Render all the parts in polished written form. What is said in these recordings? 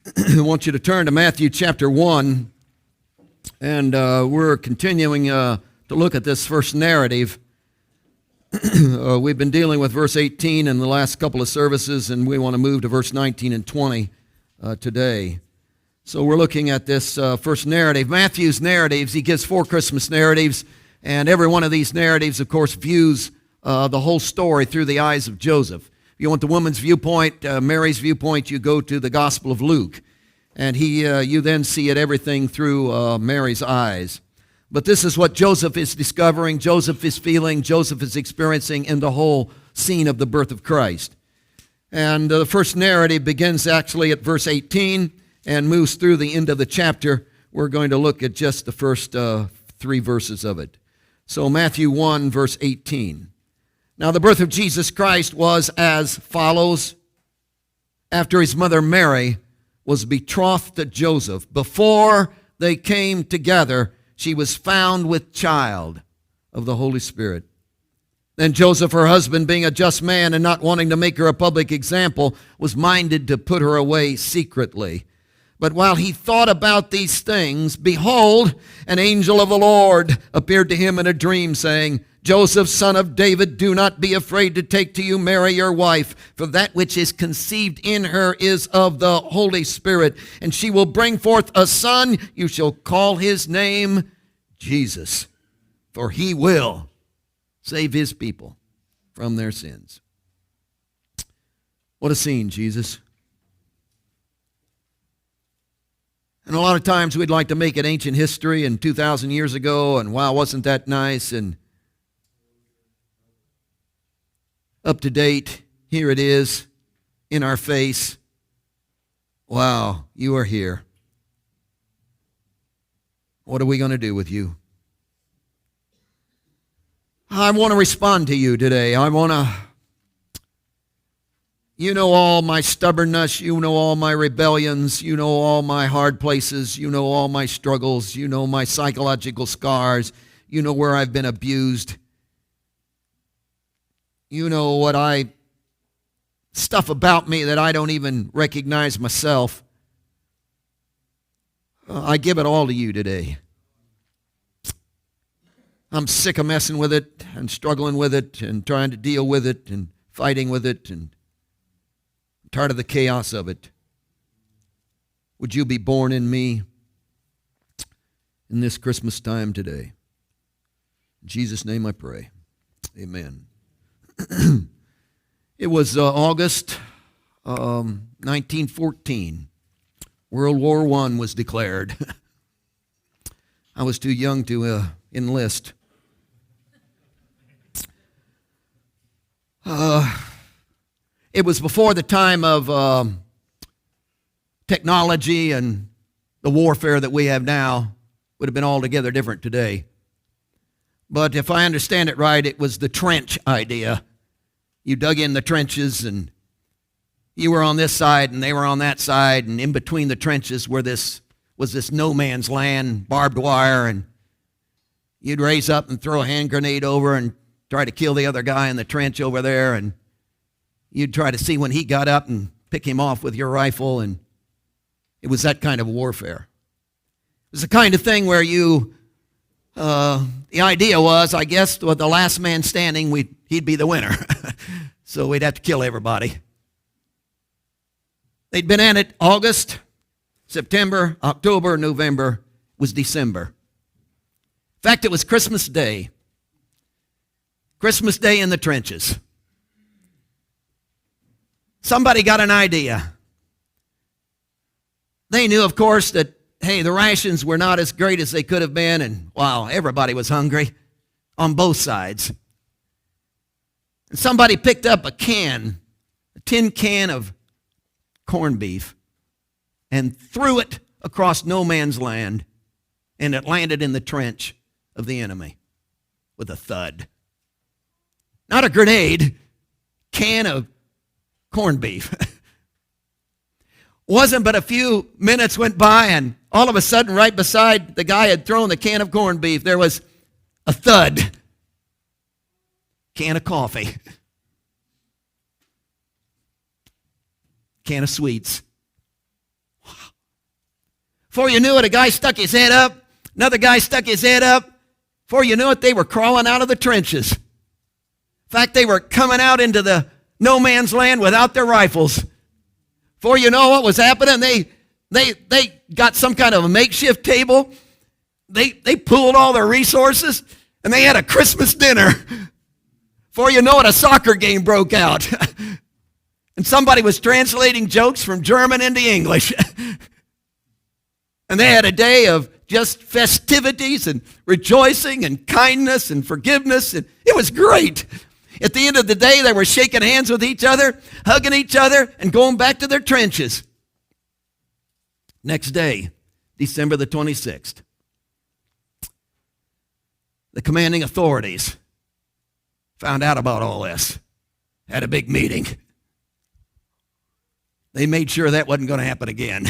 I want you to turn to Matthew chapter 1, and we're continuing to look at this first narrative. We've been dealing with verse 18 in the last couple of services, and we want to move to verse 19 and 20 today. So we're looking at this first narrative. Matthew's narratives, he gives 4 Christmas narratives, and every one of these narratives, of course, views the whole story through the eyes of Joseph. If you want the woman's viewpoint, Mary's viewpoint, you go to the Gospel of Luke. And you then see everything through Mary's eyes. But this is what Joseph is discovering, Joseph is feeling, Joseph is experiencing in the whole scene of the birth of Christ. And the first narrative begins actually at verse 18 and moves through the end of the chapter. We're going to look at just the first 3 verses of it. So Matthew 1, verse 18. Now the birth of Jesus Christ was as follows. After his mother Mary was betrothed to Joseph, before they came together, she was found with child of the Holy Spirit. Then Joseph, her husband, being a just man and not wanting to make her a public example, was minded to put her away secretly. But while he thought about these things, behold, an angel of the Lord appeared to him in a dream, saying, Joseph, son of David, do not be afraid to take to you Mary your wife, for that which is conceived in her is of the Holy Spirit, and she will bring forth a son. You shall call his name Jesus, for he will save his people from their sins. What a scene, Jesus. And a lot of times we'd like to make it ancient history and 2,000 years ago, and wow, wasn't that nice, and up to date, here it is, in our face. Wow, you are here. What are we going to do with you? I want to respond to you today. You know all my stubbornness, you know all my rebellions, you know all my hard places, you know all my struggles, you know my psychological scars, you know where I've been abused. You know stuff about me that I don't even recognize myself. I give it all to you today. I'm sick of messing with it and struggling with it and trying to deal with it and fighting with it, and I'm tired of the chaos of it. Would you be born in me in this Christmas time today? In Jesus' name I pray. Amen. It was August 1914. World War I was declared. I was too young to enlist. It was before the time of technology, and the warfare that we have now would have been altogether different today. But if I understand it right, it was the trench idea. You dug in the trenches, and you were on this side, and they were on that side, and in between the trenches was this no man's land, barbed wire, and you'd raise up and throw a hand grenade over and try to kill the other guy in the trench over there, and you'd try to see when he got up and pick him off with your rifle, and it was that kind of warfare. It was the kind of thing where the idea was, I guess, with the last man standing, he'd be the winner. So we'd have to kill everybody. They'd been at it August, September, October, November. It was December. In fact, it was Christmas Day. Christmas Day in the trenches. Somebody got an idea. They knew, of course, that hey, the rations were not as great as they could have been, and wow, everybody was hungry on both sides. And somebody picked up a tin can of corned beef, and threw it across no man's land, and it landed in the trench of the enemy with a thud. Not a grenade, can of corned beef. Wasn't but a few minutes went by, and all of a sudden, right beside the guy had thrown the can of corned beef, there was a thud. Can of coffee. Can of sweets. Wow. Before you knew it, a guy stuck his head up. Another guy stuck his head up. Before you knew it, they were crawling out of the trenches. In fact, they were coming out into the no man's land without their rifles. Before you know what was happening, they got some kind of a makeshift table. They pooled all their resources, and they had a Christmas dinner. Before you know it, a soccer game broke out. And somebody was translating jokes from German into English. And they had a day of just festivities and rejoicing and kindness and forgiveness. And it was great. At the end of the day, they were shaking hands with each other, hugging each other, and going back to their trenches. Next day, December the 26th, the commanding authorities found out about all this, had a big meeting. They made sure that wasn't going to happen again.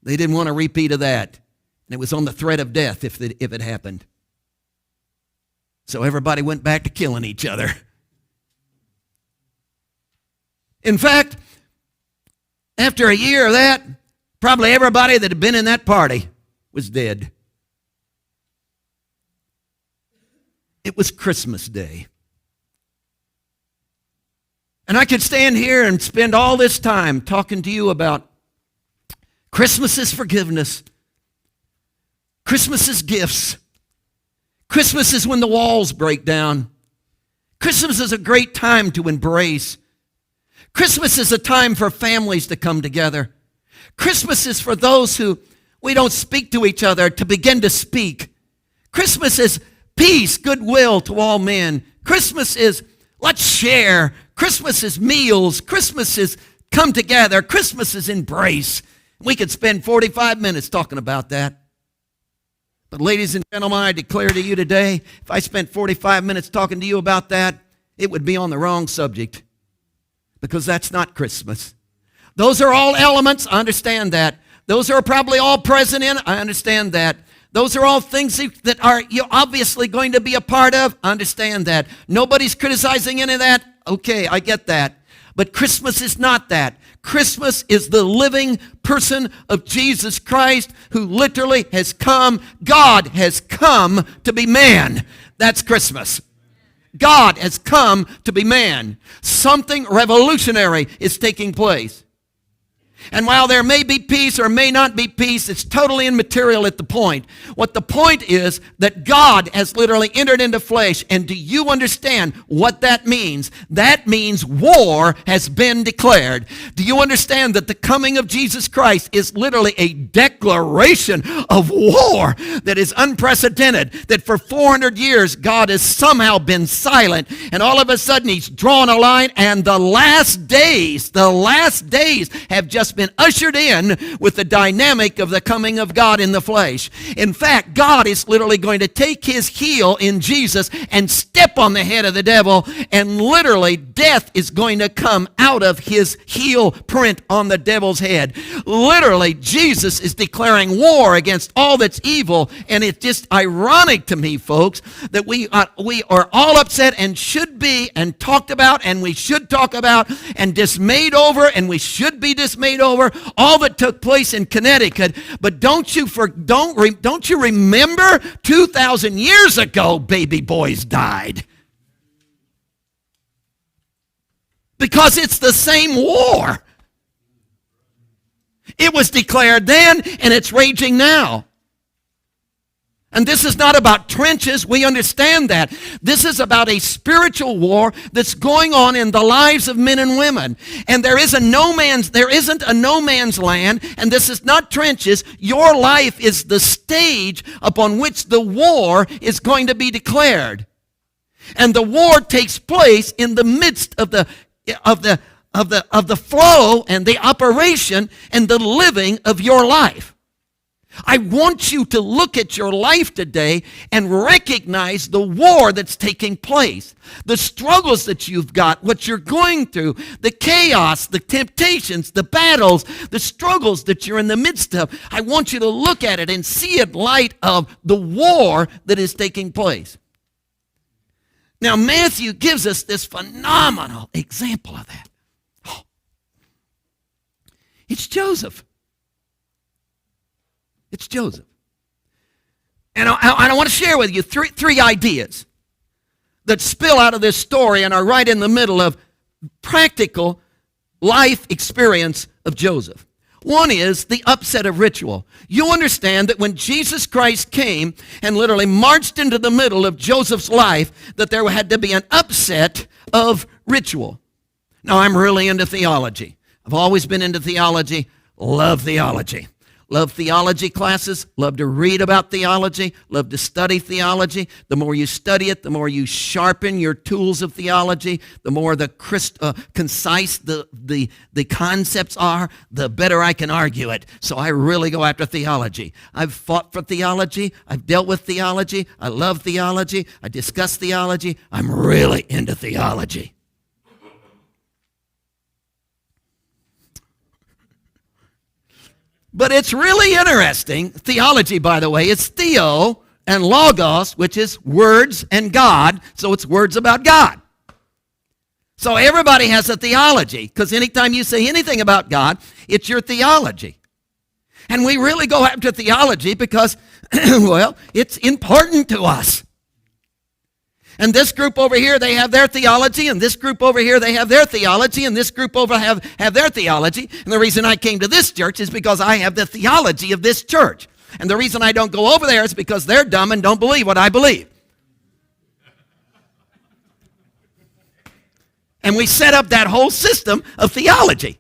They didn't want a repeat of that. And it was on the threat of death if it happened. So everybody went back to killing each other. In fact, after a year of that, probably everybody that had been in that party was dead. It was Christmas Day. And I could stand here and spend all this time talking to you about Christmas is forgiveness. Christmas is gifts. Christmas is when the walls break down. Christmas is a great time to embrace. Christmas is a time for families to come together. Christmas is for those who we don't speak to each other to begin to speak. Christmas is peace, goodwill to all men. Christmas is let's share. Christmas is meals. Christmas is come together. Christmas is embrace. We could spend 45 minutes talking about that. But ladies and gentlemen, I declare to you today, if I spent 45 minutes talking to you about that, it would be on the wrong subject. Because that's not Christmas. Those are all elements, I understand that. Those are probably all present in, I understand that. Those are all things that are you're obviously going to be a part of, I understand that. Nobody's criticizing any of that, okay, I get that. But Christmas is not that. Christmas is the living person of Jesus Christ who literally has come. God has come to be man. That's Christmas. God has come to be man. Something revolutionary is taking place. And while there may be peace or may not be peace, it's totally immaterial at the point. What the point is that God has literally entered into flesh. And do you understand what that means? That means war has been declared. Do you understand that the coming of Jesus Christ is literally a declaration of war that is unprecedented? That for 400 years God has somehow been silent. And all of a sudden he's drawn a line, and the last days have just been ushered in with the dynamic of the coming of God in the flesh. In fact, God is literally going to take his heel in Jesus and step on the head of the devil, and literally death is going to come out of his heel print on the devil's head. Literally, Jesus is declaring war against all that's evil, and it's just ironic to me, folks, that we are all upset and should be, and talked about, and we should talk about, and dismayed over, and we should be dismayed over all that took place in Connecticut. But don't you remember 2,000 years ago baby boys died? Because it's the same war. It was declared then, and it's raging now. And this is not about trenches. We understand that. This is about a spiritual war that's going on in the lives of men and women. And there isn't a no man's land, and this is not trenches. Your life is the stage upon which the war is going to be declared. And the war takes place in the midst of the flow and the operation and the living of your life. I want you to look at your life today and recognize the war that's taking place, the struggles that you've got, what you're going through, the chaos, the temptations, the battles, the struggles that you're in the midst of. I want you to look at it and see it in light of the war that is taking place. Now, Matthew gives us this phenomenal example of that. It's Joseph. It's Joseph. And I want to share with you three ideas that spill out of this story and are right in the middle of practical life experience of Joseph. One is the upset of ritual. You understand that when Jesus Christ came and literally marched into the middle of Joseph's life, that there had to be an upset of ritual. Now, I'm really into theology. I've always been into theology, love theology. Love theology classes, love to read about theology, love to study theology. The more you study it, the more you sharpen your tools of theology, the more concise the concepts are, the better I can argue it. So I really go after theology. I've fought for theology. I've dealt with theology. I love theology. I discuss theology. I'm really into theology. But it's really interesting. Theology, by the way, is theo and logos, which is words and God. So it's words about God. So everybody has a theology, because anytime you say anything about God, it's your theology. And we really go after theology because, well, it's important to us. And this group over here, they have their theology, and this group over here, they have their theology, and this group over have their theology. And the reason I came to this church is because I have the theology of this church. And the reason I don't go over there is because they're dumb and don't believe what I believe. And we set up that whole system of theology.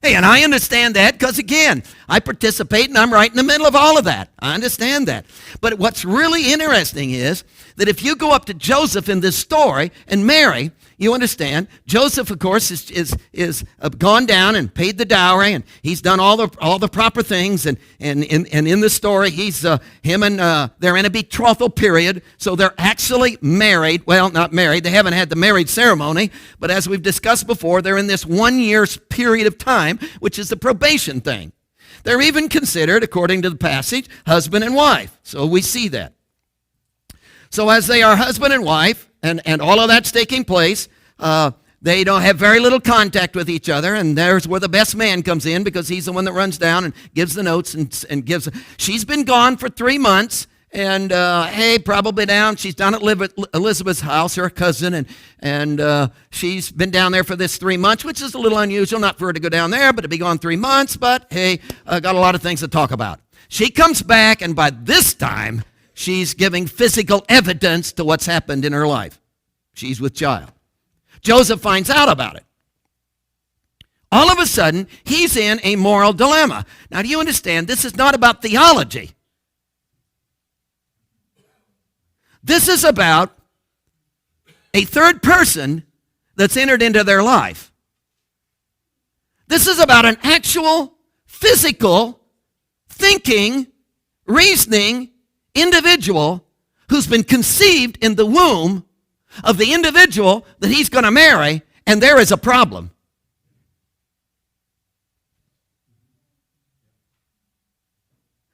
Hey, and I understand that because, again, I participate and I'm right in the middle of all of that. I understand that. But what's really interesting is that if you go up to Joseph in this story and Mary, you understand, Joseph, of course, is gone down and paid the dowry, and he's done all the proper things. And in the story, they're in a betrothal period, so they're actually married. Well, not married. They haven't had the marriage ceremony, but as we've discussed before, they're in this 1 year period of time, which is the probation thing. They're even considered, according to the passage, husband and wife. So we see that. So as they are husband and wife, and all of that's taking place, they don't have very little contact with each other, and there's where the best man comes in, because he's the one that runs down and gives the notes and gives. She's been gone for 3 months, and probably down. She's down at Elizabeth's house, her cousin, and she's been down there for this 3 months, which is a little unusual, not for her to go down there, but to be gone 3 months. But hey, got a lot of things to talk about. She comes back, and by this time, she's giving physical evidence to what's happened in her life. She's with child. Joseph finds out about it. All of a sudden, he's in a moral dilemma. Now, do you understand? This is not about theology. This is about a third person that's entered into their life. This is about an actual, physical, thinking, reasoning individual who's been conceived in the womb of the individual that he's going to marry, and there is a problem.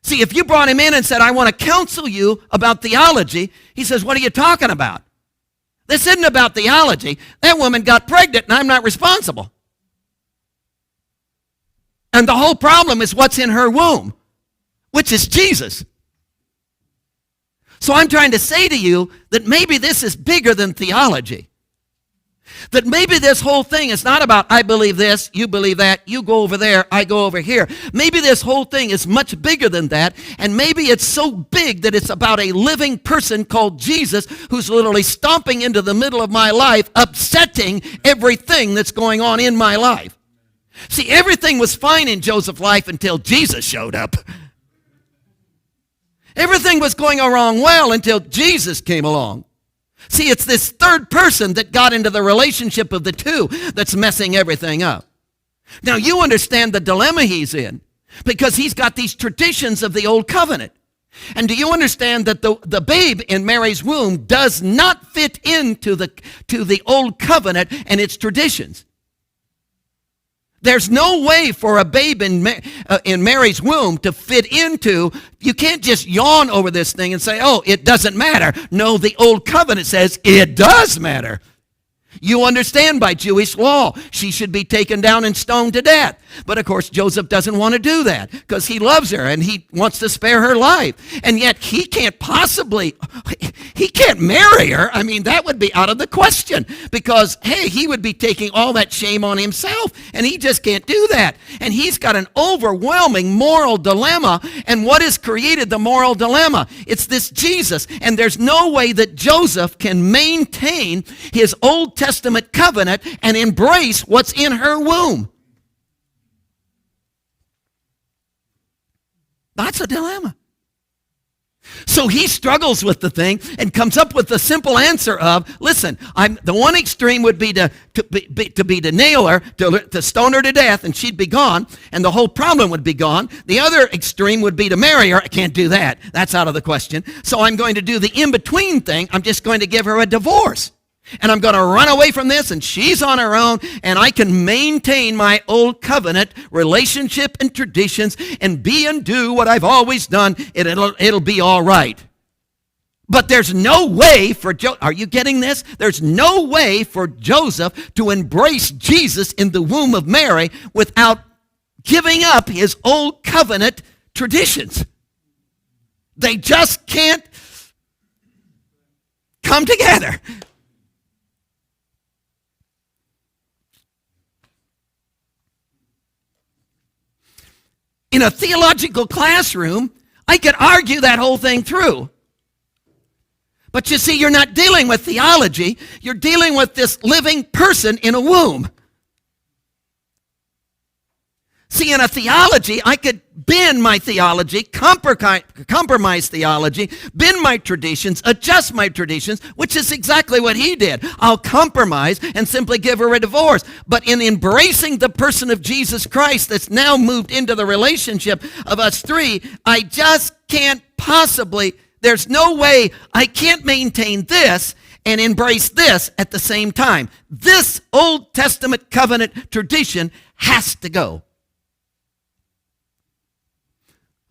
See, if you brought him in and said, I want to counsel you about theology, he says, what are you talking about? This isn't about theology. That woman got pregnant, and I'm not responsible. And the whole problem is what's in her womb, which is Jesus. So I'm trying to say to you that maybe this is bigger than theology. That maybe this whole thing is not about I believe this, you believe that, you go over there, I go over here. Maybe this whole thing is much bigger than that, and maybe it's so big that it's about a living person called Jesus who's literally stomping into the middle of my life, upsetting everything that's going on in my life. See, everything was fine in Joseph's life until Jesus showed up. Everything was going along well until Jesus came along. See, it's this third person that got into the relationship of the two that's messing everything up. Now, you understand the dilemma he's in because he's got these traditions of the old covenant. And do you understand that the babe in Mary's womb does not fit into the old covenant and its traditions? There's no way for a babe in Mary's womb to fit into. You can't just yawn over this thing and say, oh, it doesn't matter. No, the old covenant says it does matter. You understand by Jewish law, she should be taken down and stoned to death. But of course, Joseph doesn't want to do that because he loves her and he wants to spare her life. And yet he can't marry her. I mean, that would be out of the question because, hey, he would be taking all that shame on himself and he just can't do that. And he's got an overwhelming moral dilemma. And what has created the moral dilemma? It's this Jesus. And there's no way that Joseph can maintain his Old Testament covenant and embrace what's in her womb. That's a dilemma. So he struggles with the thing and comes up with the simple answer of, listen, the one extreme would be to nail her, to stone her to death, and she'd be gone, and the whole problem would be gone. The other extreme would be to marry her. I can't do that. That's out of the question. So I'm going to do the in-between thing. I'm just going to give her a divorce. And I'm going to run away from this, and she's on her own, and I can maintain my old covenant relationship and traditions and be and do what I've always done. It'll be all right. But there's no way for are you getting this? There's no way for Joseph to embrace Jesus in the womb of Mary without giving up his old covenant traditions. They just can't come together. In a theological classroom, I could argue that whole thing through. But you see, you're not dealing with theology. You're dealing with this living person in a womb. See, in a theology, I could bend my theology, compromise theology, bend my traditions, adjust my traditions, which is exactly what he did. I'll compromise and simply give her a divorce. But in embracing the person of Jesus Christ that's now moved into the relationship of us three, I just can't possibly, there's no way I can't maintain this and embrace this at the same time. This Old Testament covenant tradition has to go.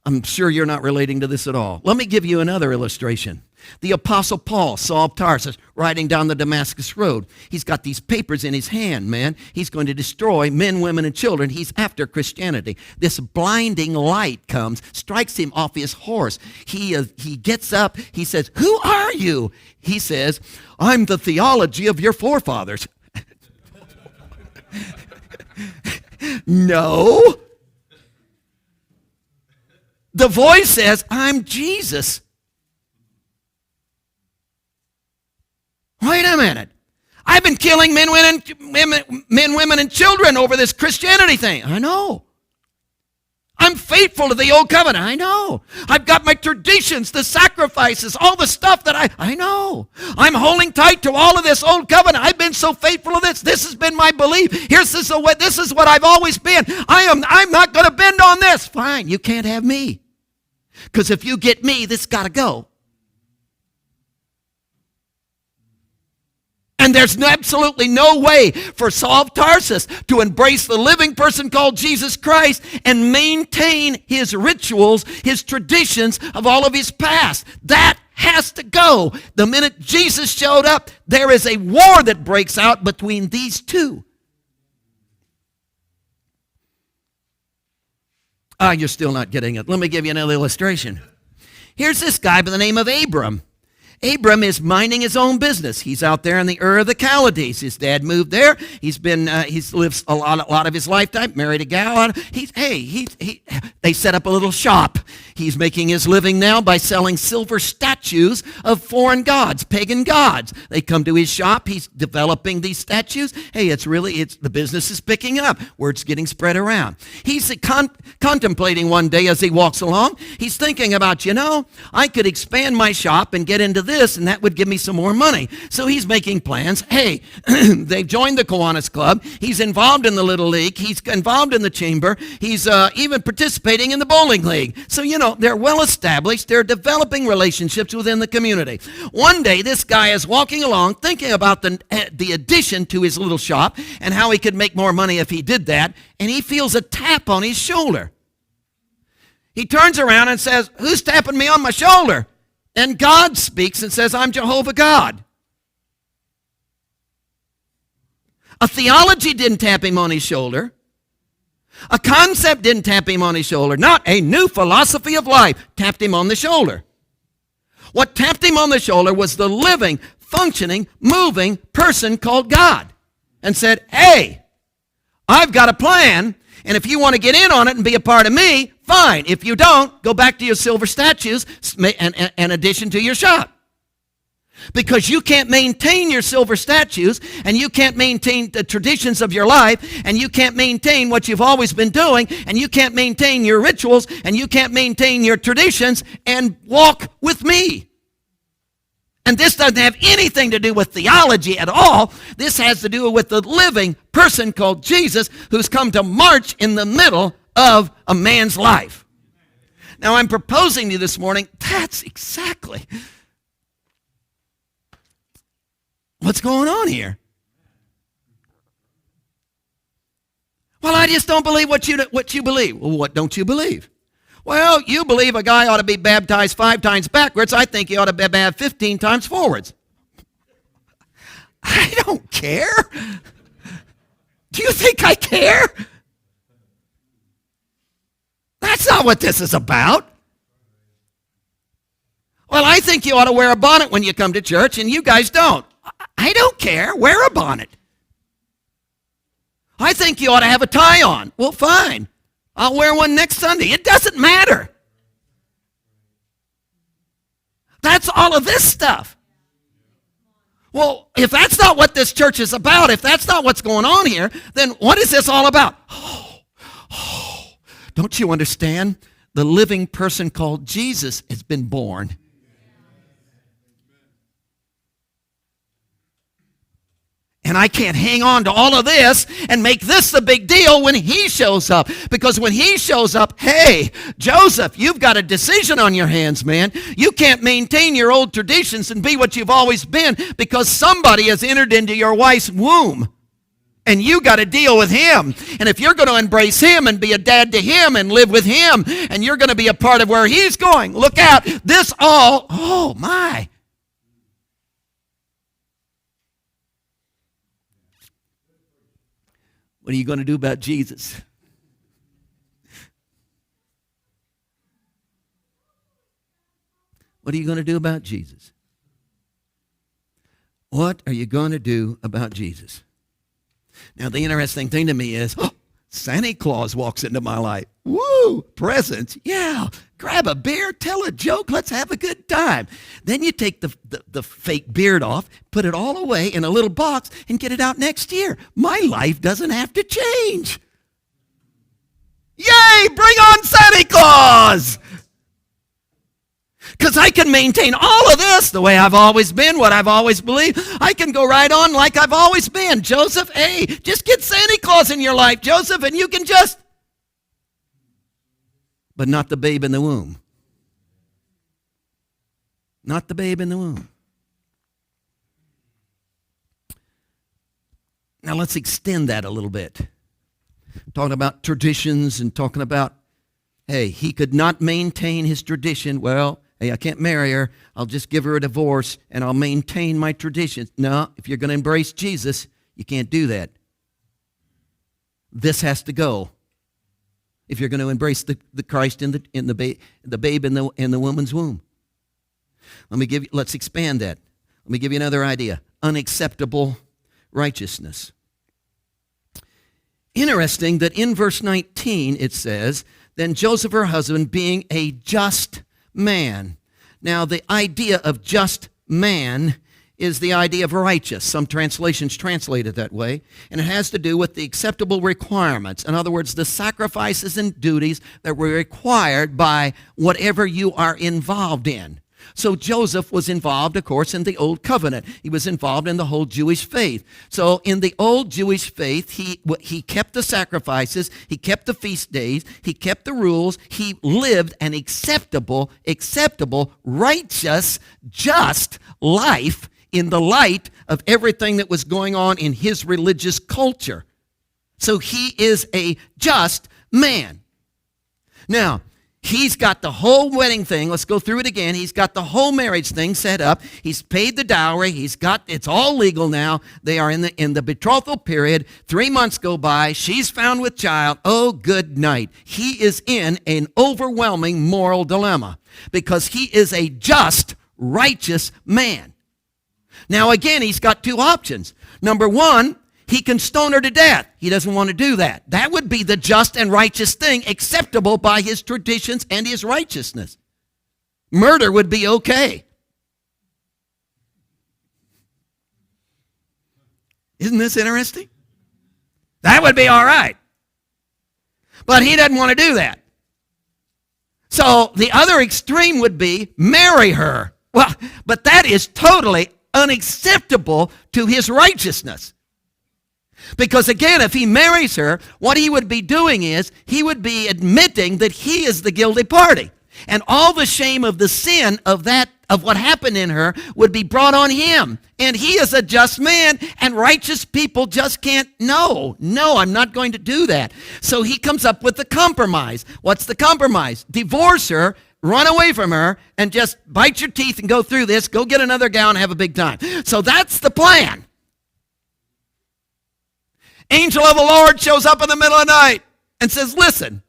I'm sure you're not relating to this at all. Let me give you another illustration. The Apostle Paul, Saul of Tarsus, riding down the Damascus Road. He's got these papers in his hand, man. He's going to destroy men, women, and children. He's after Christianity. This blinding light comes, strikes him off his horse. He gets up. He says, "Who are you?" He says, "I'm the theology of your forefathers." No. The voice says, "I'm Jesus." Wait a minute. I've been killing men, women, and children over this Christianity thing. I know. I'm faithful to the old covenant. I know. I've got my traditions, the sacrifices, all the stuff that I know. I'm holding tight to all of this old covenant. I've been so faithful to this. This has been my belief. This is what I've always been. I'm not going to bend on this. Fine, you can't have me. Because if you get me, this got to go. And there's absolutely no way for Saul of Tarsus to embrace the living person called Jesus Christ and maintain his rituals, his traditions of all of his past. That has to go. The minute Jesus showed up, there is a war that breaks out between these two. You're still not getting it. Let me give you another illustration. Here's this guy by the name of Abram. Abram is minding his own business. He's out there in the Ur of the Chaldees. His dad moved there. He's lived a lot of his lifetime, married a gal. They set up a little shop. He's making his living now by selling silver statues of foreign gods, pagan gods. They come to his shop. He's developing these statues. Hey, the business is picking up. Word's getting spread around. He's contemplating one day as he walks along. He's thinking about, I could expand my shop and get into this, and that would give me some more money. So he's making plans. Hey, they've joined the Kiwanis Club. He's involved in the Little League. He's involved in the Chamber. He's even participating in the Bowling League. So, they're well established. They're developing relationships within the community. One day, this guy is walking along thinking about the addition to his little shop and how he could make more money if he did that, and he feels a tap on his shoulder. He turns around and says, "Who's tapping me on my shoulder?" And God speaks and says, "I'm Jehovah God." A theology didn't tap him on his shoulder. A concept didn't tap him on his shoulder. Not a new philosophy of life tapped him on the shoulder. What tapped him on the shoulder was the living, functioning, moving person called God, and said, hey, I've got a plan, and if you want to get in on it and be a part of me, fine. If you don't, go back to your silver statues and addition to your shop. Because you can't maintain your silver statues, and you can't maintain the traditions of your life, and you can't maintain what you've always been doing, and you can't maintain your rituals, and you can't maintain your traditions, and walk with me. And this doesn't have anything to do with theology at all. This has to do with the living person called Jesus, who's come to march in the middle of a man's life. Now, I'm proposing to you this morning, that's exactly what's going on here. Well, I just don't believe what you believe. Well, what don't you believe? Well, you believe a guy ought to be baptized 5 times backwards. I think he ought to be baptized 15 times forwards. I don't care. Do you think I care? That's not what this is about. Well, I think you ought to wear a bonnet when you come to church, and you guys don't. I don't care. Wear a bonnet. I think you ought to have a tie on. Well, fine. I'll wear one next Sunday. It doesn't matter. That's all of this stuff. Well, if that's not what this church is about, if that's not what's going on here, then what is this all about? Don't you understand? The living person called Jesus has been born. And I can't hang on to all of this and make this the big deal when he shows up. Because when he shows up, hey, Joseph, you've got a decision on your hands, man. You can't maintain your old traditions and be what you've always been because somebody has entered into your wife's womb. And you got to deal with him. And if you're going to embrace him and be a dad to him and live with him, and you're going to be a part of where he's going, look out. This all, oh my. What are you going to do about Jesus? What are you going to do about Jesus? What are you going to do about Jesus? Now, the interesting thing to me is, Santa Claus walks into my life. Woo, presents. Yeah, grab a beer, tell a joke, let's have a good time. Then you take the fake beard off, put it all away in a little box, and get it out next year. My life doesn't have to change. Yay, bring on Santa Claus! Because I can maintain all of this the way I've always been, what I've always believed. I can go right on like I've always been. Joseph, hey, just get Santa Claus in your life, Joseph, and you can just... But not the babe in the womb. Not the babe in the womb. Now let's extend that a little bit. Talking about traditions and talking about, hey, he could not maintain his tradition. Well, hey, I can't marry her. I'll just give her a divorce and I'll maintain my traditions. No, if you're going to embrace Jesus, you can't do that. This has to go. If you're going to embrace the Christ in the babe in the woman's womb. Let's expand that. Let me give you another idea. Unacceptable righteousness. Interesting that in verse 19 it says, then Joseph, her husband, being a just man. Now, the idea of just man is the idea of righteous. Some translations translate it that way. And it has to do with the acceptable requirements. In other words, the sacrifices and duties that were required by whatever you are involved in. So Joseph was involved, of course, in the Old Covenant. He was involved in the whole Jewish faith. So in the old Jewish faith, he kept the sacrifices, he kept the feast days, he kept the rules, he lived an acceptable, righteous, just life in the light of everything that was going on in his religious culture. So he is a just man. Now, He's got the whole wedding thing. Let's go through it again. He's got the whole marriage thing set up. He's paid the dowry. It's all legal now. They are in the betrothal period. 3 months go by. She's found with child. Oh, good night. He is in an overwhelming moral dilemma because he is a just, righteous man. Now, again, he's got two options. Number one, he can stone her to death. He doesn't want to do that. That would be the just and righteous thing, acceptable by his traditions and his righteousness. Murder would be okay. Isn't this interesting? That would be all right. But he doesn't want to do that. So the other extreme would be marry her. Well, but that is totally unacceptable to his righteousness. Because again, if he marries her, what he would be doing is he would be admitting that he is the guilty party. And all the shame of the sin of what happened in her would be brought on him. And he is a just man, and righteous people just can't, no, I'm not going to do that. So he comes up with the compromise. What's the compromise? Divorce her, run away from her, and just bite your teeth and go through this, go get another gal and have a big time. So that's the plan. Angel of the Lord shows up in the middle of the night and says, listen,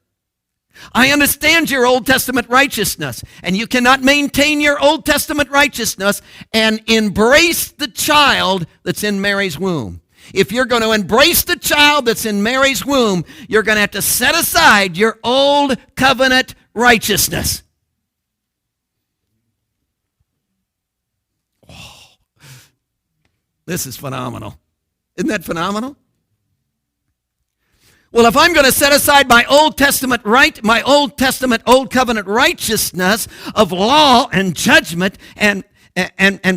I understand your Old Testament righteousness, and you cannot maintain your Old Testament righteousness and embrace the child that's in Mary's womb. If you're going to embrace the child that's in Mary's womb, you're going to have to set aside your Old Covenant righteousness. Oh, this is phenomenal. Isn't that phenomenal? Well, if I'm going to set aside my Old Testament Old Covenant righteousness of law and judgment and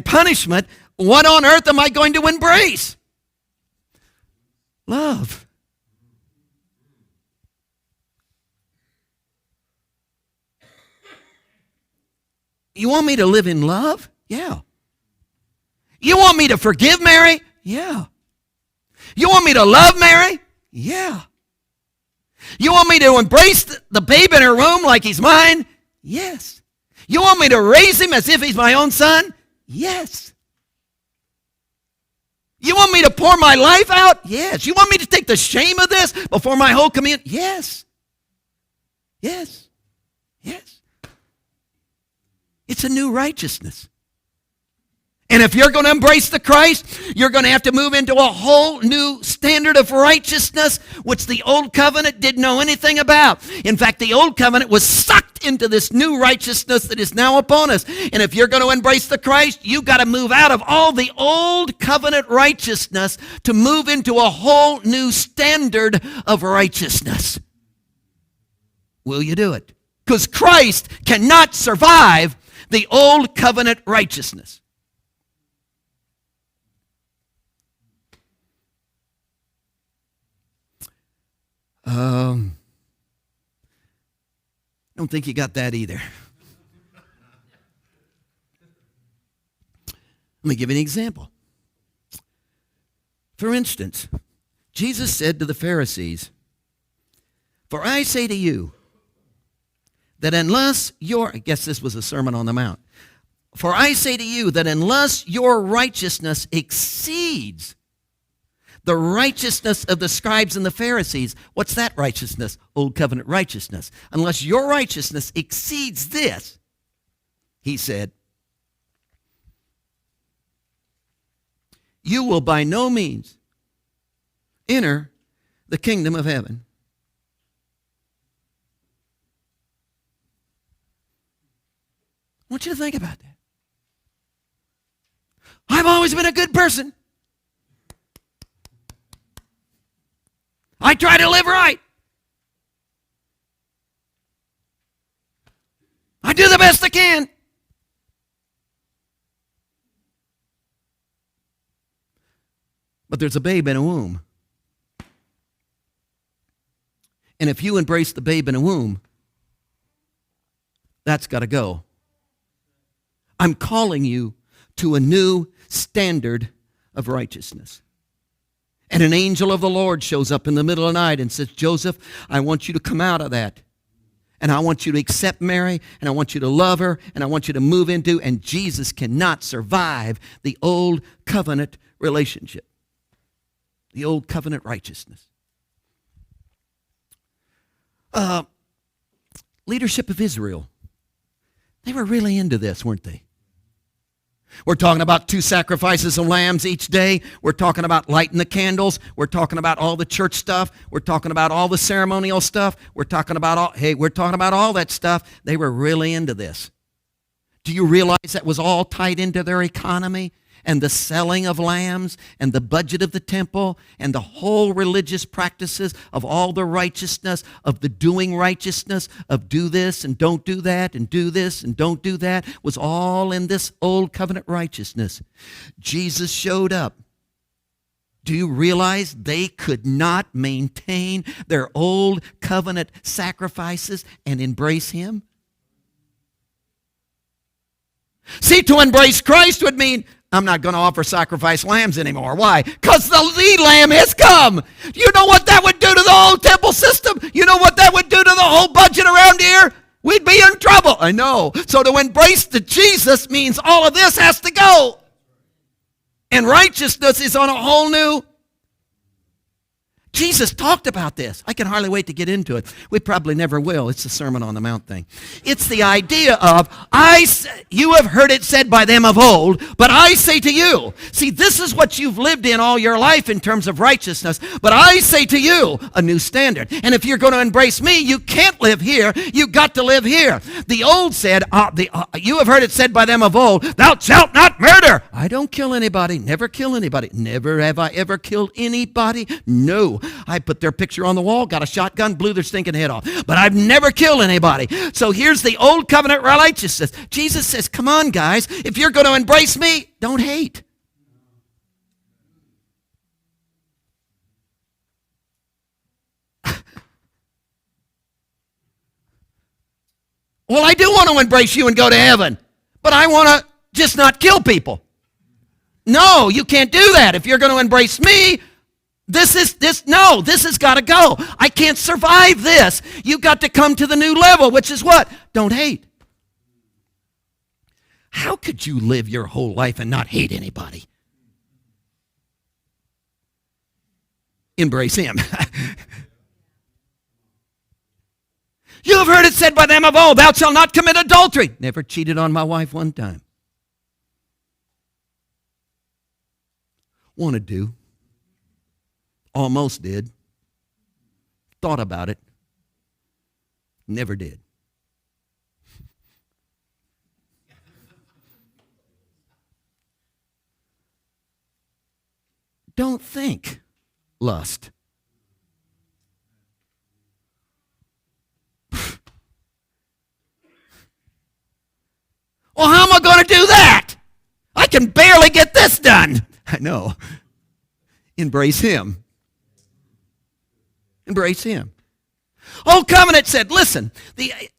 punishment, what on earth am I going to embrace? Love. You want me to live in love? Yeah. You want me to forgive Mary? Yeah. You want me to love Mary? Yeah. You want me to embrace the babe in her womb like he's mine? Yes. You want me to raise him as if he's my own son? Yes. You want me to pour my life out? Yes. You want me to take the shame of this before my whole community? Yes. Yes. Yes. It's a new righteousness. And if you're going to embrace the Christ, you're going to have to move into a whole new standard of righteousness, which the Old Covenant didn't know anything about. In fact, the Old Covenant was sucked into this new righteousness that is now upon us. And if you're going to embrace the Christ, you've got to move out of all the Old Covenant righteousness to move into a whole new standard of righteousness. Will you do it? Because Christ cannot survive the Old Covenant righteousness. I don't think you got that either. Let me give you an example. For instance, Jesus said to the Pharisees, "For I say to you, that unless I guess this was a Sermon on the Mount. For I say to you that unless your righteousness exceeds the righteousness of the scribes and the Pharisees." What's that righteousness? Old Covenant righteousness. Unless your righteousness exceeds this, he said, you will by no means enter the kingdom of heaven. I want you to think about that. I've always been a good person. I try to live right. I do the best I can. But there's a babe in a womb. And if you embrace the babe in a womb, that's got to go. I'm calling you to a new standard of righteousness. And an angel of the Lord shows up in the middle of the night and says, Joseph, I want you to come out of that. and I want you to accept Mary, and I want you to love her, and I want you to move into, and Jesus cannot survive the old covenant relationship, the old covenant righteousness. Leadership of Israel, they were really into this, weren't they? We're talking about 2 sacrifices of lambs each day. We're talking about lighting the candles. We're talking about all the church stuff. We're talking about all the ceremonial stuff. We're talking about all that stuff. They were really into this. Do you realize that was all tied into their economy? And the selling of lambs and the budget of the temple and the whole religious practices of all the righteousness, of the doing righteousness, of do this and don't do that and do this and don't do that, was all in this old covenant righteousness. Jesus showed up. Do you realize they could not maintain their old covenant sacrifices and embrace him? See, to embrace Christ would mean, I'm not going to offer sacrifice lambs anymore. Why? Because the lead lamb has come. You know what that would do to the whole temple system? You know what that would do to the whole budget around here? We'd be in trouble. I know. So to embrace the Jesus means all of this has to go. And righteousness is on a whole new. Jesus talked about this. I can hardly wait to get into it. We probably never will. It's the Sermon on the Mount thing. It's the idea of, you have heard it said by them of old, but I say to you. See, this is what you've lived in all your life in terms of righteousness, but I say to you a new standard. And if you're going to embrace me, you can't live here. You've got to live here. The old said, you have heard it said by them of old, thou shalt not murder. I don't kill anybody, never kill anybody. Never have I ever killed anybody. No. I put their picture on the wall, got a shotgun, blew their stinking head off. But I've never killed anybody. So here's the old covenant righteousness. Jesus says, come on, guys. If you're going to embrace me, don't hate. Well, I do want to embrace you and go to heaven, but I want to just not kill people. No, you can't do that. If you're going to embrace me, this has got to go. I can't survive this. You've got to come to the new level, which is what? Don't hate. How could you live your whole life and not hate anybody? Embrace him. You have heard it said by them of old, thou shalt not commit adultery. Never cheated on my wife one time. Want to do. Almost did. Thought about it. Never did. Don't think lust. Well, how am I going to do that? I can barely get this done. I know. Embrace him. Embrace him. Old covenant said, listen,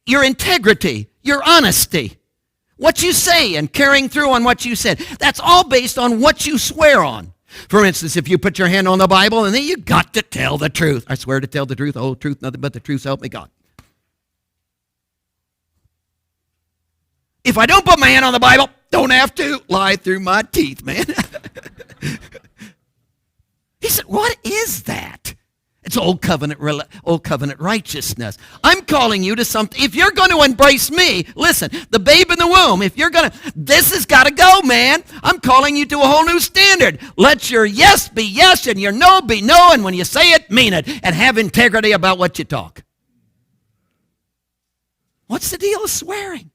your integrity, your honesty, what you say and carrying through on what you said, that's all based on what you swear on. For instance, if you put your hand on the Bible and then you got to tell the truth. I swear to tell the truth, the whole truth, nothing but the truth, so help me God. If I don't put my hand on the Bible, don't have to lie through my teeth, man. He said, what is that? It's old covenant righteousness. I'm calling you to something. If you're going to embrace me, listen, the babe in the womb, this has got to go, man. I'm calling you to a whole new standard. Let your yes be yes and your no be no. And when you say it, mean it. And have integrity about what you talk. What's the deal with swearing?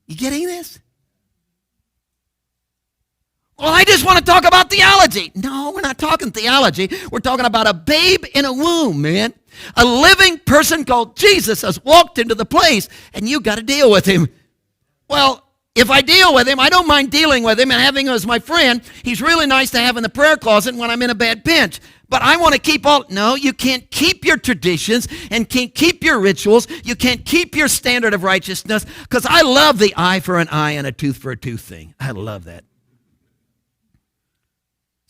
You getting this? Well, I just want to talk about theology. No, we're not talking theology. We're talking about a babe in a womb, man. A living person called Jesus has walked into the place, and you got to deal with him. Well, if I deal with him, I don't mind dealing with him and having him as my friend. He's really nice to have in the prayer closet when I'm in a bad pinch. But I want to keep No, you can't keep your traditions and can't keep your rituals. You can't keep your standard of righteousness, because I love the eye for an eye and a tooth for a tooth thing. I love that.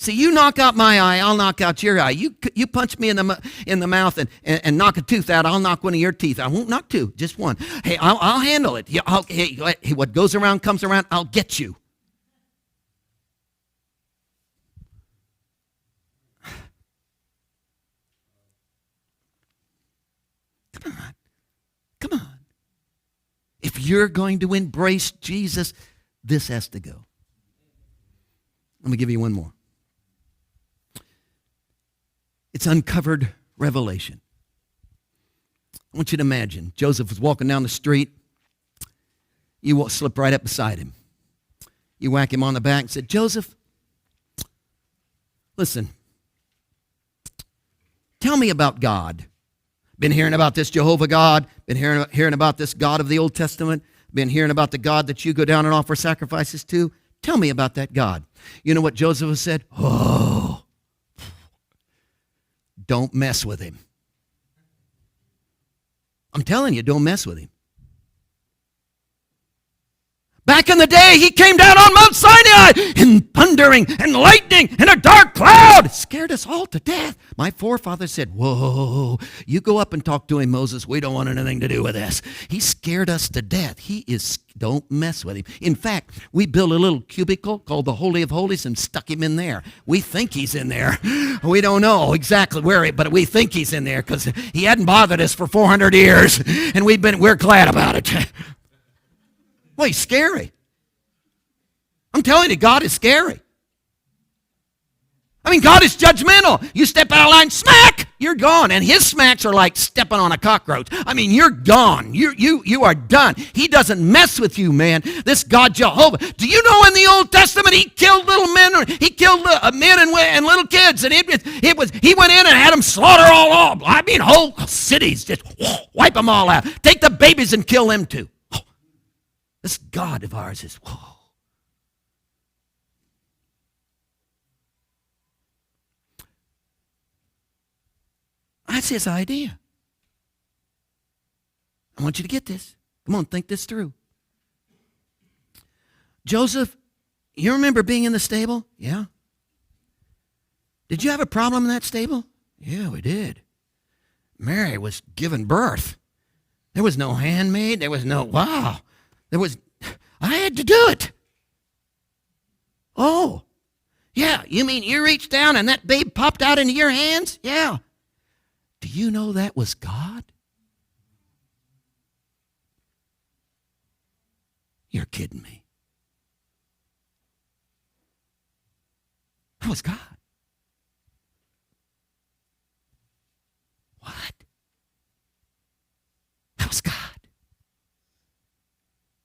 See, you knock out my eye, I'll knock out your eye. You punch me in the mouth and knock a tooth out, I'll knock one of your teeth. I won't knock two, just one. Hey, I'll handle it. Hey, what goes around comes around, I'll get you. Come on. If you're going to embrace Jesus, this has to go. Let me give you one more. It's uncovered revelation. I want you to imagine Joseph was walking down the street. You slip right up beside him. You whack him on the back and said, Joseph, listen, tell me about God. Been hearing about this Jehovah God. Been hearing about this God of the Old Testament. Been hearing about the God that you go down and offer sacrifices to. Tell me about that God. You know what Joseph said? Oh, don't mess with him. I'm telling you, don't mess with him. Back in the day, he came down on Mount Sinai in thundering and lightning and a dark cloud. It scared us all to death. My forefathers said, whoa, you go up and talk to him, Moses. We don't want anything to do with this. He scared us to death. Don't mess with him. In fact, we built a little cubicle called the Holy of Holies and stuck him in there. We think he's in there. We don't know exactly where, but we think he's in there because he hadn't bothered us for 400 years, and we're glad about it. Well, he's scary. I'm telling you, God is scary. I mean, God is judgmental. You step out of line, smack, you're gone. And his smacks are like stepping on a cockroach. I mean, you're gone. You are done. He doesn't mess with you, man. This God Jehovah. Do you know in the Old Testament he killed little men? He killed men and little kids. And he went in and had them slaughter all. I mean, whole cities, just wipe them all out. Take the babies and kill them too. This God of ours is, whoa. That's his idea. I want you to get this. Come on, think this through. Joseph, you remember being in the stable? Yeah. Did you have a problem in that stable? Yeah, we did. Mary was giving birth. There was no handmaid. There was no, wow. I had to do it. Oh, yeah, you mean you reached down and that babe popped out into your hands? Yeah. Do you know that was God? You're kidding me. That was God. What? That was God.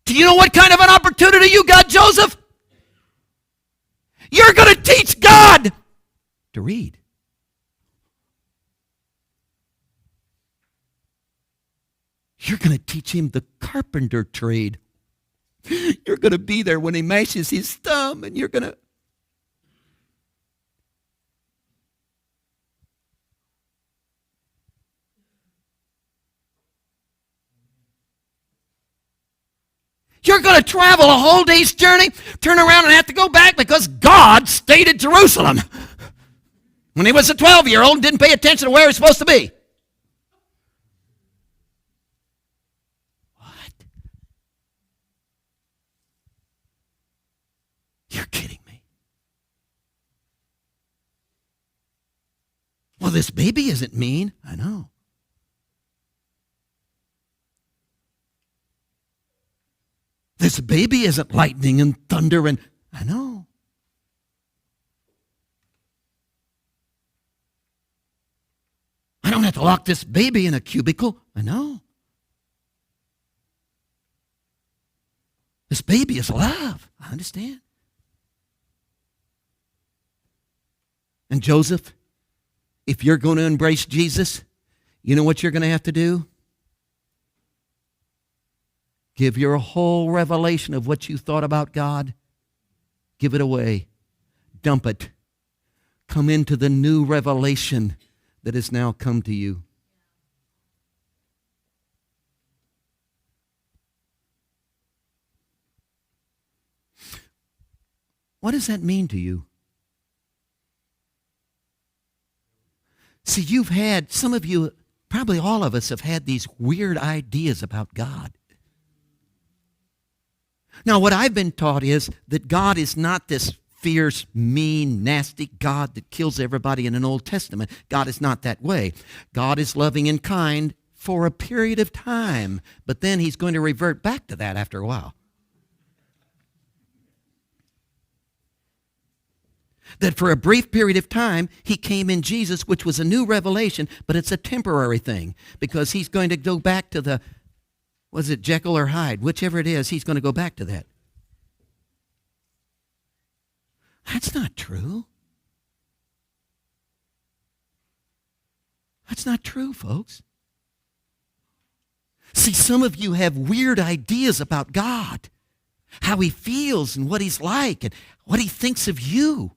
Do you know what kind of an opportunity you got, Joseph? You're going to teach God to read. You're going to teach him the carpenter trade. You're going to be there when he mashes his thumb, and you're going to... You're going to travel a whole day's journey, turn around and have to go back because God stayed at Jerusalem when he was a 12-year-old and didn't pay attention to where he was supposed to be. What? You're kidding me. Well, this baby isn't mean. I know. This baby isn't lightning and thunder and... I know. I don't have to lock this baby in a cubicle. I know. This baby is alive. I understand. And Joseph, if you're going to embrace Jesus, you know what you're going to have to do? Give your whole revelation of what you thought about God. Give it away. Dump it. Come into the new revelation that has now come to you. What does that mean to you? See, some of you, probably all of us, have had these weird ideas about God. Now, what I've been taught is that God is not this fierce, mean, nasty God that kills everybody in an Old Testament. God is not that way. God is loving and kind for a period of time, but then he's going to revert back to that after a while. That for a brief period of time, he came in Jesus, which was a new revelation, but it's a temporary thing because he's going to go back to the, was it Jekyll or Hyde? Whichever it is, he's going to go back to that. That's not true. That's not true, folks. See, some of you have weird ideas about God, how he feels and what he's like and what he thinks of you.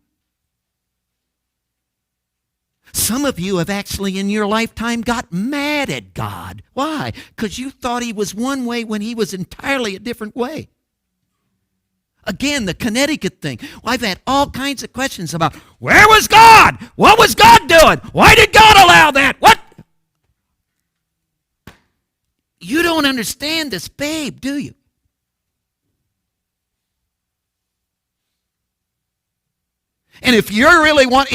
Some of you have actually in your lifetime got mad at God. Why? Because you thought he was one way when he was entirely a different way. Again, the Connecticut thing. Well, I've had all kinds of questions about, where was God? What was God doing? Why did God allow that? What? You don't understand this babe, do you? And if you really want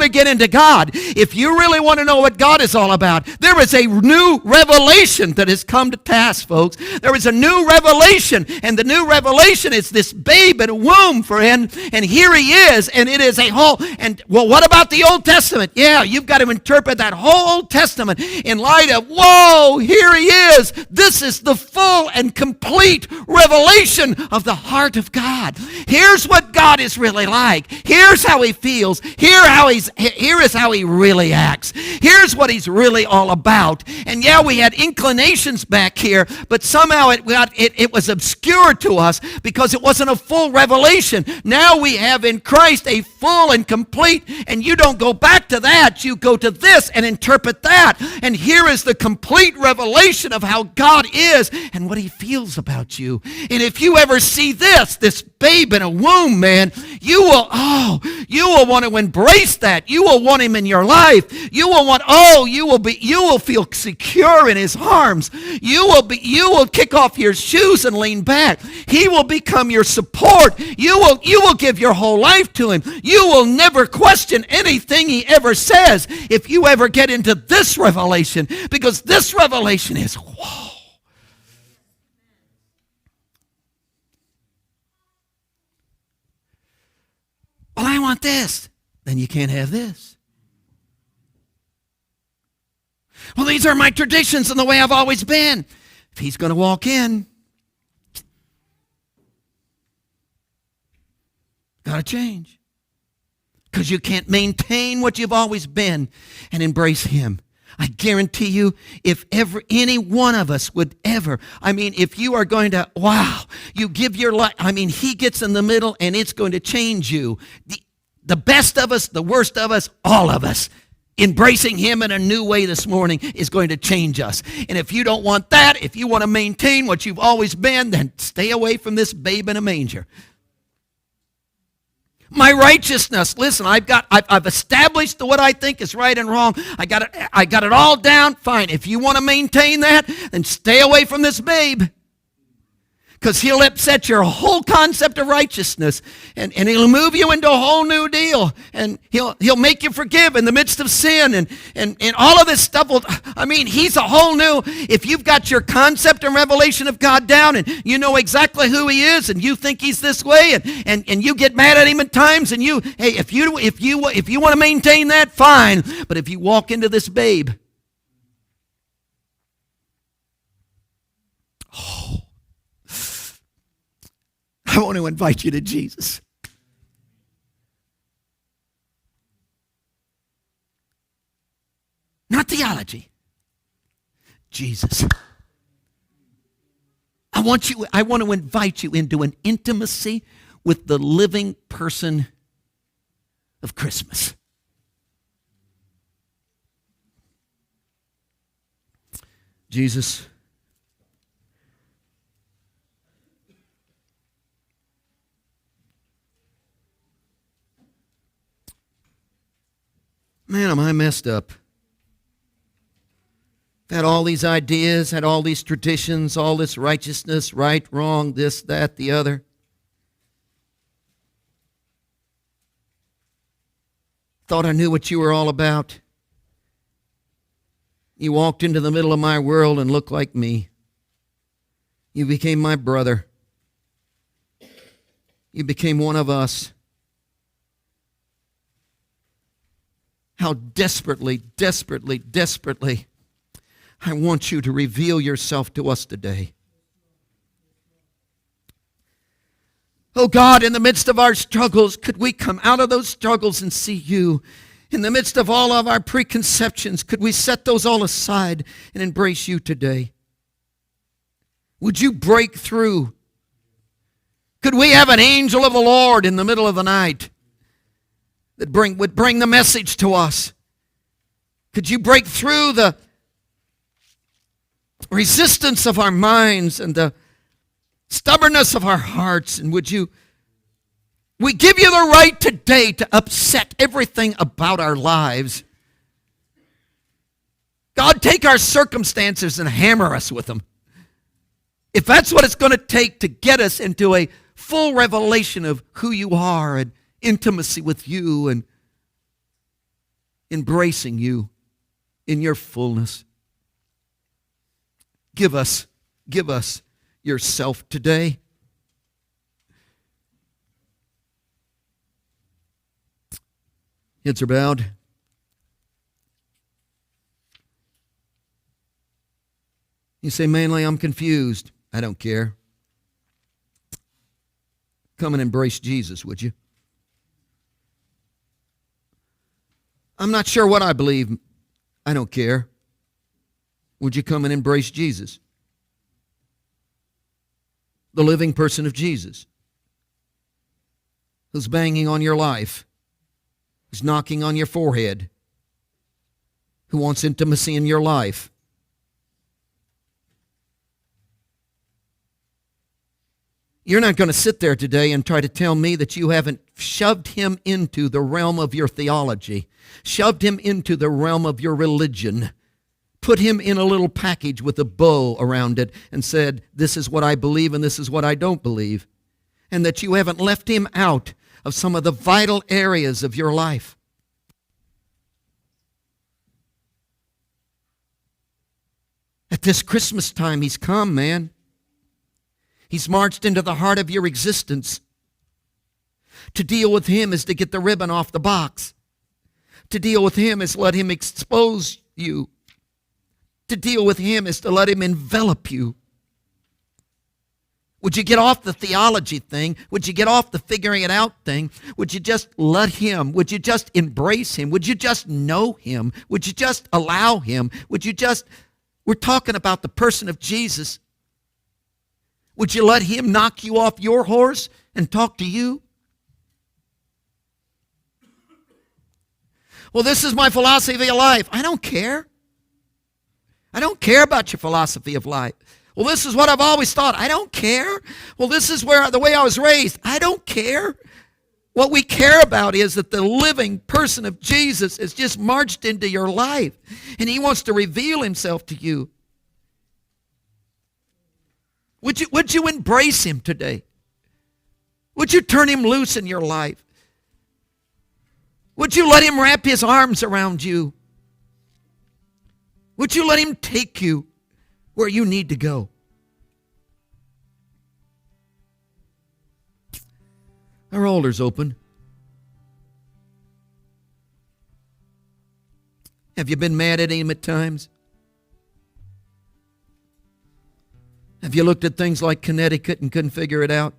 to get into God, if you really want to know what God is all about, there is a new revelation that has come to pass, folks. There is a new revelation, and the new revelation is this babe in a womb for him, and here he is, and it is a whole, and well, what about the Old Testament? Yeah, you've got to interpret that whole Old Testament in light of, whoa, here he is. This is the full and complete revelation of the heart of God. Here's what God is really like. Here's how he feels. Here is how he really acts. Here's what he's really all about. And yeah, we had inclinations back here, but somehow it was obscure to us because it wasn't a full revelation. Now we have in Christ a full and complete, and you don't go back to that. You go to this and interpret that. And here is the complete revelation of how God is and what he feels about you. And if you ever see this babe in a womb, man, you will want to embrace that. You will want him in your life. You will feel secure in his arms. You will kick off your shoes and lean back. He will become your support. You will give your whole life to him. You will never question anything he ever says if you ever get into this revelation, because this revelation is whoa. Well, I want this. Then you can't have this. Well, these are my traditions and the way I've always been. If he's going to walk in, got to change. Because you can't maintain what you've always been and embrace him. I guarantee you, if ever any one of us would ever, if you are going to, you give your life, he gets in the middle and it's going to change you. The best of us, the worst of us, all of us, embracing him in a new way this morning is going to change us. And if you don't want that, if you want to maintain what you've always been, then stay away from this babe in a manger. My righteousness, listen, I've established what I think is right and wrong. I got it all down. Fine. If you want to maintain that, then stay away from this babe. Because he'll upset your whole concept of righteousness, and he'll move you into a whole new deal, and he'll make you forgive in the midst of sin, and all of this stuff he's a whole new, if you've got your concept and revelation of God down, and you know exactly who he is, and you think he's this way, and you get mad at him at times, and if you want to maintain that, fine, but if you walk into this babe, I want to invite you to Jesus. Not theology. Jesus. I want to invite you into an intimacy with the living person of Christmas. Jesus, Man, am I messed up. Had all these ideas, had all these traditions, all this righteousness, right, wrong, this, that, the other. Thought I knew what you were all about. You walked into the middle of my world and looked like me. You became my brother. You became one of us. How desperately, desperately, desperately I want you to reveal yourself to us today. Oh God, in the midst of our struggles, could we come out of those struggles and see you? In the midst of all of our preconceptions, could we set those all aside and embrace you today? Would you break through? Could we have an angel of the Lord in the middle of the night that would bring the message to us? Could you break through the resistance of our minds and the stubbornness of our hearts? And we give you the right today to upset everything about our lives. God, take our circumstances and hammer us with them. If that's what it's going to take to get us into a full revelation of who you are and intimacy with you and embracing you in your fullness. Give us yourself today. Heads are bowed. You say, Manley, I'm confused. I don't care. Come and embrace Jesus, would you? I'm not sure what I believe. I don't care. Would you come and embrace Jesus? The living person of Jesus, who's banging on your life, who's knocking on your forehead, who wants intimacy in your life. You're not going to sit there today and try to tell me that you haven't shoved him into the realm of your theology, shoved him into the realm of your religion, put him in a little package with a bow around it and said, this is what I believe and this is what I don't believe, and that you haven't left him out of some of the vital areas of your life. At this Christmas time, he's come, man. He's marched into the heart of your existence. To deal with him is to get the ribbon off the box. To deal with him is let him expose you. To deal with him is to let him envelop you. Would you get off the theology thing? Would you get off the figuring it out thing? Would you just let him? Would you just embrace him? Would you just know him? Would you just allow him? We're talking about the person of Jesus. Would you let him knock you off your horse and talk to you? Well, this is my philosophy of life. I don't care. I don't care about your philosophy of life. Well, this is what I've always thought. I don't care. Well, this is the way I was raised. I don't care. What we care about is that the living person of Jesus has just marched into your life, and he wants to reveal himself to you. Would you embrace him today? Would you turn him loose in your life? Would you let him wrap his arms around you? Would you let him take you where you need to go? Our altar's open. Have you been mad at him at times? Have you looked at things like Connecticut and couldn't figure it out?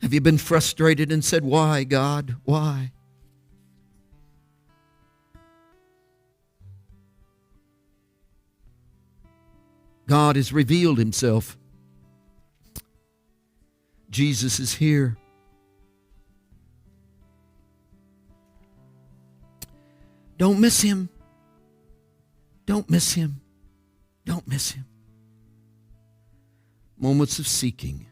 Have you been frustrated and said, why, God, why? God has revealed himself. Jesus is here. Don't miss him. Don't miss him. Don't miss him. Moments of seeking.